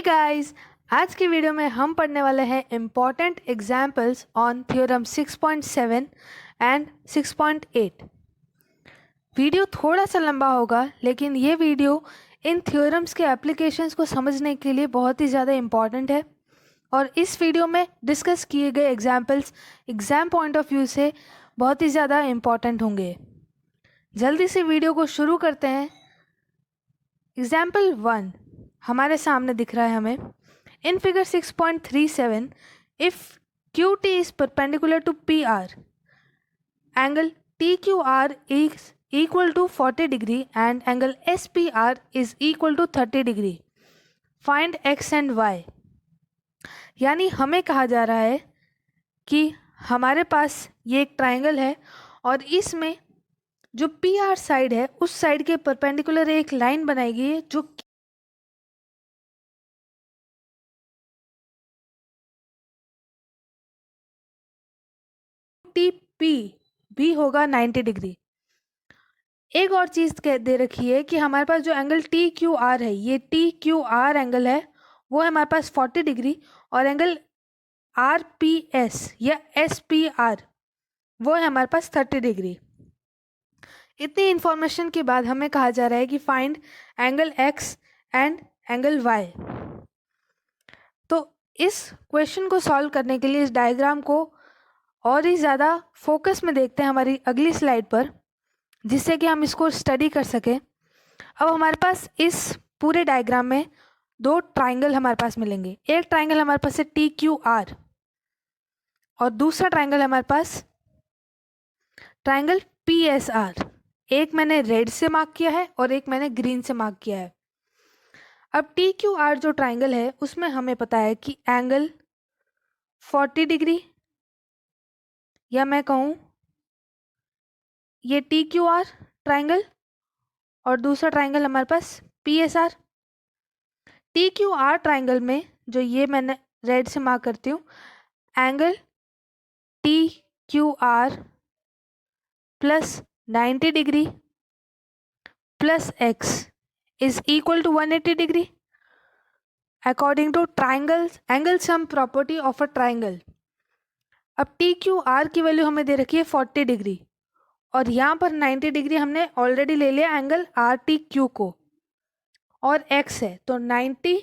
Hey guys, आज की video में हम पढ़ने वाले हैं important examples on theorem 6.7 and 6.8। Video थोड़ा सा लंबा होगा, लेकिन ये वीडियो इन थ्योरम्स के एप्लीकेशंस को समझने के लिए बहुत ही ज़्यादा इम्पॉर्टेंट है और इस वीडियो में डिस्कस किए गए examples exam point of view से बहुत ही ज़्यादा इम्पॉर्टेंट होंगे। जल्दी से वीडियो को शुरू करते हैं। एग्जाम्पल 1 हमारे सामने दिख रहा है हमें। In figure 6.37, if QT is perpendicular to PR, angle TQR is equal to 40 degree and angle SPR is equal to 30 degree. Find X and Y. यानी हमें कहा जा रहा है कि हमारे पास ये एक ट्राइंगल है और इसमें जो PR साइड है उस साइड के परपेंडिकुलर एक लाइन बनाई गई है जो TP भी होगा 90 डिग्री। एक और चीज़ दे रखी है कि हमारे पास जो एंगल TQR है, ये TQR एंगल है, वो है हमारे पास 40 डिग्री और एंगल RPS या SPR वो है हमारे पास 30 डिग्री। इतनी इन्फॉर्मेशन के बाद हमें कहा जा रहा है कि find angle X and angle Y। तो इस क्वेश्चन को सॉल्व करने के लिए इस डायग्राम को और ही ज़्यादा फोकस में देखते हैं हमारी अगली स्लाइड पर, जिससे कि हम इसको स्टडी कर सकें। अब हमारे पास इस पूरे डायग्राम में दो ट्राइंगल हमारे पास मिलेंगे। एक ट्राइंगल हमारे पास है TQR और दूसरा ट्राइंगल हमारे पास ट्राइंगल PSR। एक मैंने रेड से मार्क किया है और एक मैंने ग्रीन से मार्क किया है। अब TQR जो ट्राइंगल है उसमें हमें पता है कि एंगल 40 डिग्री, या मैं कहूँ ये TQR ट्राइंगल और दूसरा ट्राइंगल हमारे पास PSR। TQR ट्राइंगल में जो ये मैंने रेड से मार्क करती हूँ, angle TQR plus 90 degree plus X is equal to 180 degree according to triangles angle sum property of a triangle. अब TQR की वैल्यू हमें दे रखी है 40 डिग्री और यहाँ पर 90 डिग्री हमने ऑलरेडी ले लिया एंगल RTQ को, और X है तो 90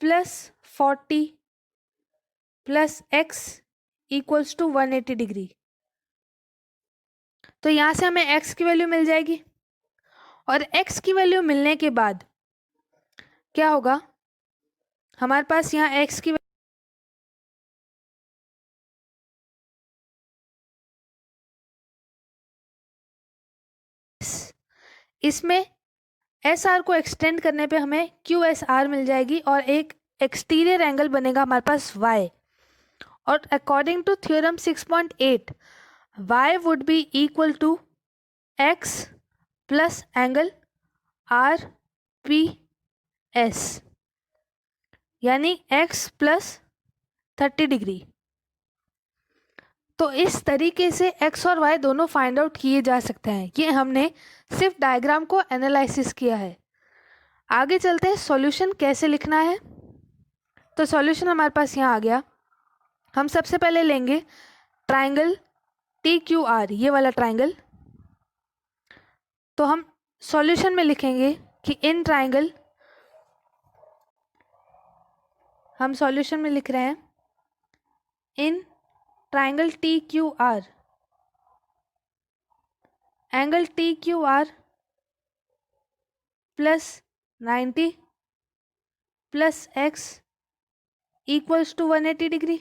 plus 40 plus X equals to 180 degree. तो यहाँ से हमें X की वैल्यू मिल जाएगी और X की वैल्यू मिलने के बाद क्या होगा, हमारे पास यहाँ X की इसमें SR को एक्सटेंड करने पे हमें QSR मिल जाएगी और एक एक्सटीरियर एंगल बनेगा हमारे पास Y। और according to theorem 6.8 Y would be equal to X plus angle RPS, यानी X प्लस 30 डिग्री। तो इस तरीके से X और Y दोनों फाइंड आउट किए जा सकते हैं। ये हमने सिर्फ डायग्राम को एनालिसिस किया है। आगे चलते हैं सॉल्यूशन कैसे लिखना है। तो सॉल्यूशन हमारे पास यहाँ आ गया। हम सबसे पहले लेंगे ट्राइंगल TQR, ये वाला ट्राइंगल। तो हम सॉल्यूशन में लिखेंगे कि इन ट्राइंगल, हम सॉल्यूशन में लिख रहे हैं in triangle TQR, angle TQR plus 90 plus X equals to 180 degree.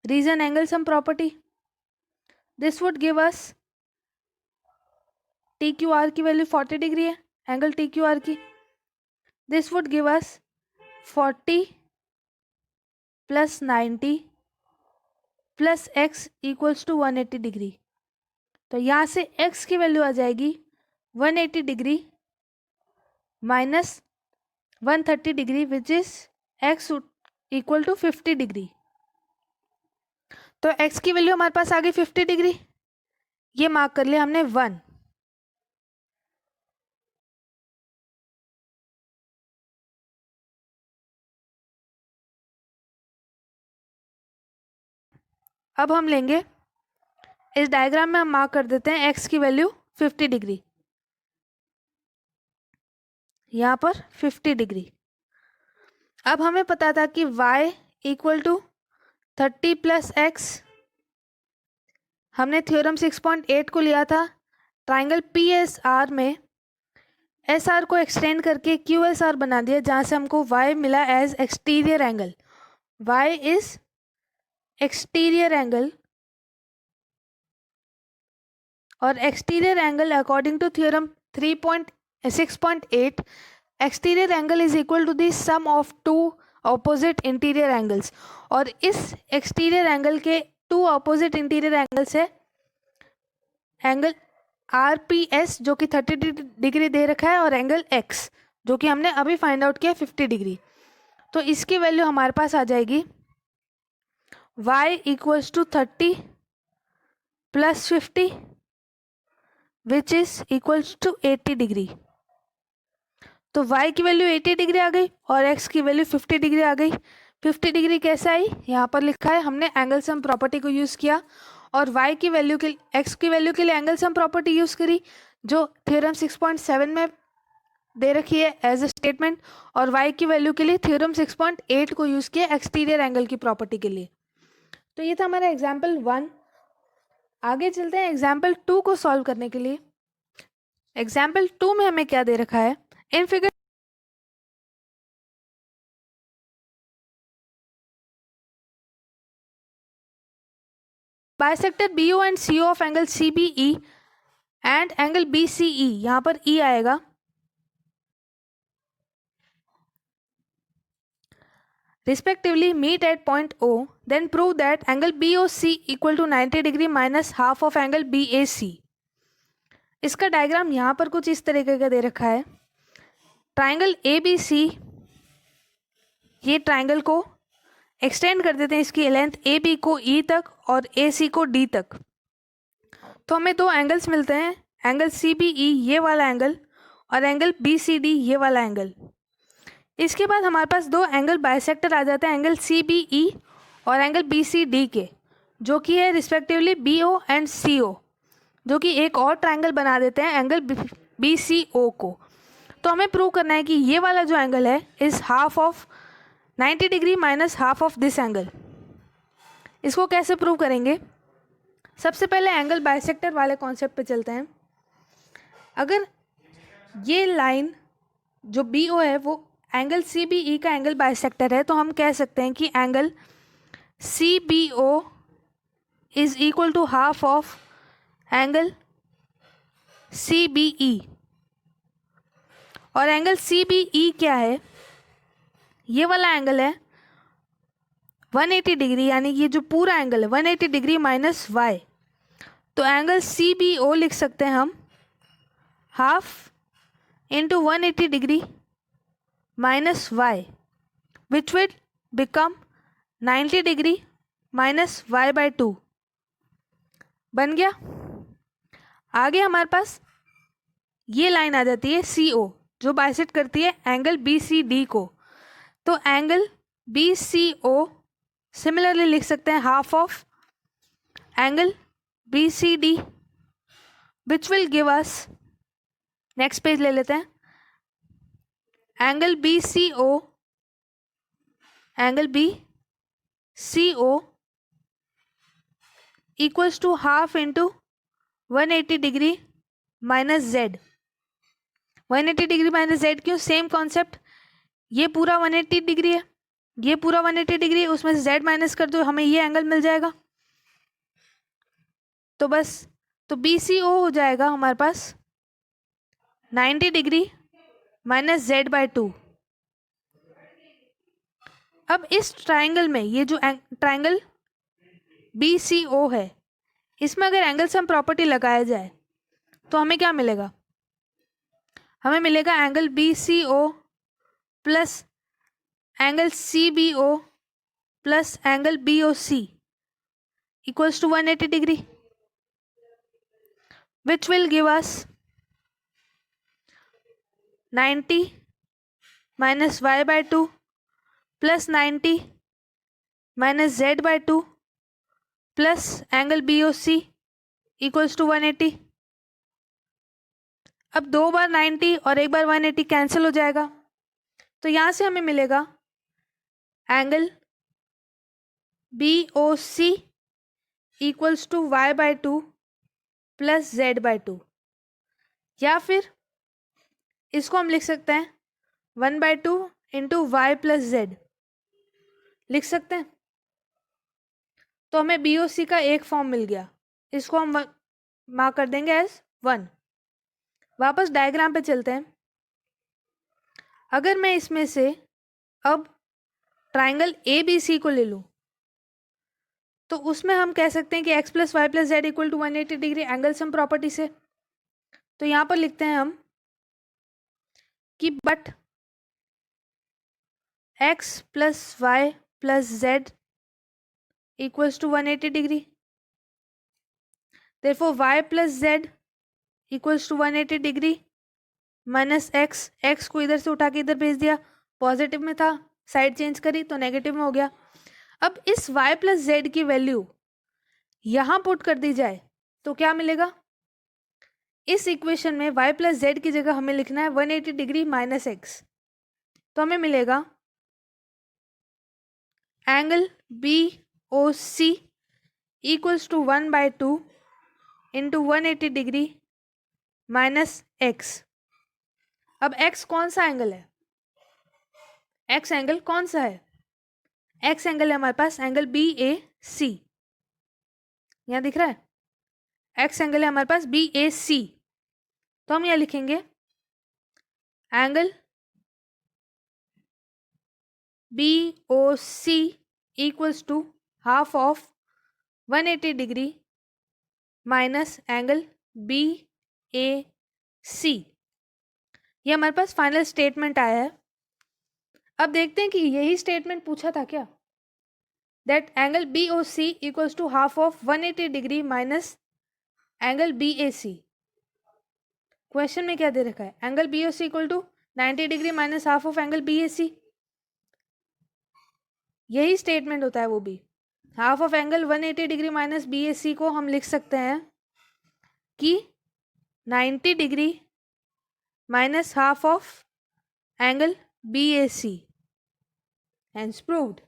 Reason angle sum property, this would give us TQR की वैल्यू 40 डिग्री है, एंगल TQR की। This would give us 40 plus 90 plus X equals to 180 degree. तो यहाँ से X की value आ जाएगी 180 degree minus 130 degree which is X equal to 50 degree. तो X की वैल्यू हमारे पास आ गई 50 डिग्री, ये मार्क कर लिया हमने 1। अब हम लेंगे, इस डायग्राम में हम मार्क कर देते हैं x की वैल्यू 50 डिग्री, यहाँ पर 50 डिग्री। अब हमें पता था कि y equal to 30 plus x, हमने थ्योरम 6.8 को लिया था। ट्राइंगल पी एस आर में एस आर को एक्सटेंड करके क्यू एस आर बना दिया, जहाँ से हमको y मिला as exterior angle. y is exterior angle, और exterior angle according to theorem 6.8, exterior angle is equal to the sum of two opposite interior angles. और इस एक्सटीरियर एंगल के टू ऑपोजिट इंटीरियर एंगल से angle R P S जो कि 30 degree दे रखा है, और एंगल एक्स जो कि हमने अभी फाइंड आउट किया 50 डिग्री। तो इसकी वैल्यू हमारे पास आ जाएगी y equals to 30 plus 50 which is equals to 80 degree. तो y की वैल्यू 80 डिग्री आ गई और x की वैल्यू 50 डिग्री आ गई। 50 डिग्री कैसे आई, यहाँ पर लिखा है, हमने एंगल सम प्रॉपर्टी को यूज़ किया और y की वैल्यू के x की वैल्यू के लिए एंगल सम प्रॉपर्टी यूज़ करी, जो थ्योरम 6.7 में दे रखी है एज ए स्टेटमेंट, और y की वैल्यू के लिए थ्योरम 6.8 को यूज़ किया एक्सटीरियर एंगल की प्रॉपर्टी के लिए। तो ये था हमारा एग्जाम्पल 1। आगे चलते हैं एग्जाम्पल 2 को सॉल्व करने के लिए। एग्जाम्पल 2 में हमें क्या दे रखा है, in figure bisector BO and CO of angle CBE and angle BCE, यहाँ पर E आएगा, respectively meet at point O, then prove that angle BOC equal to 90 degree minus half of angle BAC। इसका diagram यहाँ पर कुछ इस तरीके का दे रखा है। ट्राइंगल ABC, ये ट्राइंगल को एक्सटेंड कर देते हैं, इसकी लेंथ AB को E तक और AC को D तक। तो हमें दो एंगल्स मिलते हैं, एंगल CBE ये वाला एंगल और एंगल BCD ये वाला एंगल। इसके बाद हमारे पास दो एंगल बाइसेक्टर आ जाते हैं, एंगल CBE और एंगल BCD के, जो कि है रिस्पेक्टिवली BO एंड CO, जो कि एक और ट्राइंगल बना देते हैं एंगल BCO को। तो हमें प्रूव करना है कि ये वाला जो एंगल है is half of 90 degree minus half of this angle. इसको कैसे प्रूव करेंगे, सबसे पहले एंगल बाइसेक्टर वाले कॉन्सेप्ट पे चलते हैं। अगर ये लाइन जो BO है वो एंगल CBE का एंगल बाइसेक्टर है, तो हम कह सकते हैं कि angle CBO is equal to half of angle CBE। और एंगल CBE क्या है, ये वाला एंगल है 180 डिग्री, यानी ये जो पूरा एंगल है 180 डिग्री माइनस y। तो एंगल CBO लिख सकते हैं हम half into 180 degree minus y, which will become 90 degree minus y/2 बन गया। आगे हमारे पास ये लाइन आ जाती है CO, जो बाइसेक्ट करती है एंगल BCD को। तो एंगल BCO सिमिलरली लिख सकते हैं half of angle BCD, which will give us, next page ले लेते हैं, angle BCO equals to half into 180 degree minus Z। 180 degree minus Z क्यों, सेम कॉन्सेप्ट, ये पूरा 180 डिग्री है, ये पूरा 180 डिग्री है, उसमें से Z माइनस कर दो, हमें ये एंगल मिल जाएगा। तो बस, तो BCO हो जाएगा हमारे पास 90 डिग्री माइनस Z/2। अब इस ट्राइंगल में ये जो ट्राइंगल BCO है, इसमें अगर एंगल सम प्रॉपर्टी लगाया जाए तो हमें क्या मिलेगा, हमें मिलेगा angle BCO plus angle CBO plus angle BOC equals to 180 degree, which will give us 90 minus y/2 plus 90 minus Z/2 plus angle B O C equals to 180। अब 2 बार 90 और 1 बार 180 कैंसिल हो जाएगा, तो यहाँ से हमें मिलेगा angle B O C equals to Y by 2 plus Z by 2, या फिर इसको हम लिख सकते हैं 1/2 इंटू वाई प्लस जेड लिख सकते हैं। तो हमें बी ओ सी का एक फॉर्म मिल गया, इसको हम मार्क कर देंगे एज 1। वापस डायग्राम पे चलते हैं। अगर मैं इसमें से अब ट्राइंगल ए बी सी को ले लूँ तो उसमें हम कह सकते हैं कि x plus Y plus Z equal to 180 degree angle sum property से। तो यहाँ पर लिखते हैं हम कि but x plus Y plus Z equals to 180 degree, therefore y plus Z equals to 180 degree minus X, X को इधर से उठा के इधर भेज दिया, पॉजिटिव में था, साइड चेंज करी तो नेगेटिव में हो गया। अब इस y प्लस जेड की वैल्यू यहाँ पुट कर दी जाए तो क्या मिलेगा? इस इक्वेशन में y प्लस जेड की जगह हमें लिखना है 180 डिग्री माइनस एक्स, तो हमें मिलेगा angle B O C equals to 1/2 into 180 degree minus X. अब x कौन सा एंगल है? x एंगल कौन सा है? x एंगल है हमारे पास एंगल बी ए सी, यहाँ दिख रहा है x एंगल है हमारे पास बी ए सी, तो हम यहाँ लिखेंगे angle B O C equals to half of 180 degree minus angle B A C. ये हमारे पास फाइनल स्टेटमेंट आया है। अब देखते हैं कि यही स्टेटमेंट पूछा था क्या, that angle B O C equals to half of 180 degree minus angle B A C. Question में क्या दे रखा है? Angle B O C equal to 90 degree minus half of angle B A C, यही statement होता है वो भी। Half of angle 180 degree minus B A C को हम लिख सकते हैं कि 90 degree minus half of angle B A C, hence proved.